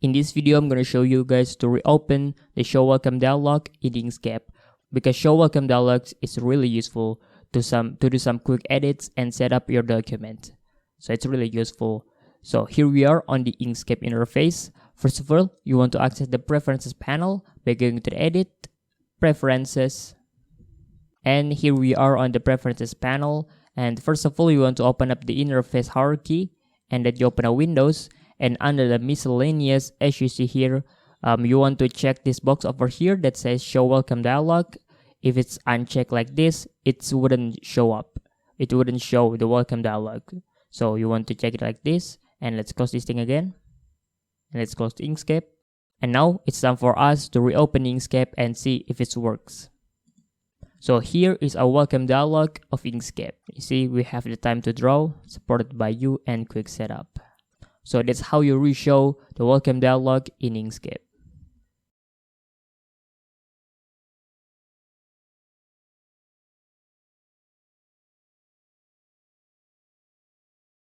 In this video, I'm going to show you guys to reopen the Show Welcome dialog in Inkscape, because Show Welcome dialog is really useful to do some quick edits and set up your document. So it's really useful. So here we are on the Inkscape interface. First of all, you want to access the Preferences panel by going to the Edit, Preferences, and here we are on the Preferences panel. And first of all, you want to open up the interface hierarchy, and then you open a Windows. And under the miscellaneous, as you see here, you want to check this box over here that says Show Welcome dialog. If it's unchecked like this, it wouldn't show up. It wouldn't show the welcome dialog. So you want to check it like this. And let's close this thing again. And let's close the Inkscape. And now it's time for us to reopen Inkscape and see if it works. So here is a welcome dialog of Inkscape. You see, we have the time to draw, supported by you, and quick setup. So that's how you reshow the welcome dialog in Inkscape.